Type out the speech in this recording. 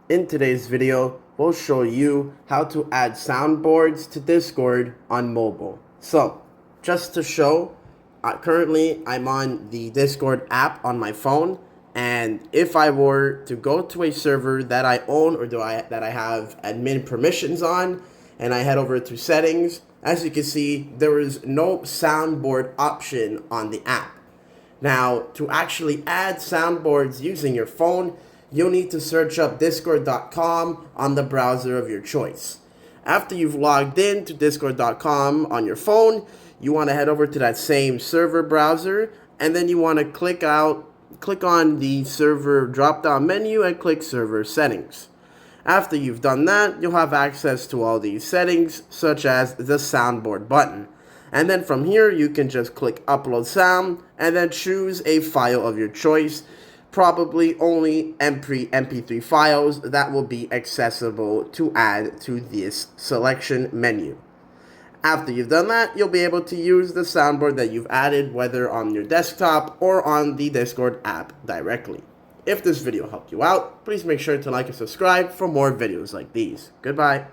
In today's video, we'll show you how to add soundboards to Discord on mobile. So, just to show, currently I'm on the Discord app on my phone, and if I were to go to a server that I own or that I have admin permissions on, and I head over to settings, as you can see, there is no soundboard option on the app. Now, to actually add soundboards using your phone, you'll need to search up discord.com on the browser of your choice. After you've logged in to discord.com on your phone, you want to head over to that same server browser, and then you want to click on the server drop-down menu and click server settings. After you've done that, you'll have access to all these settings, such as the soundboard button. And then from here, you can just click upload sound and then choose a file of your choice, probably only MP3 files that will be accessible to add to this selection menu. After you've done that, you'll be able to use the soundboard that you've added, whether on your desktop or on the Discord app directly. If this video helped you out, please make sure to like and subscribe for more videos like these. Goodbye.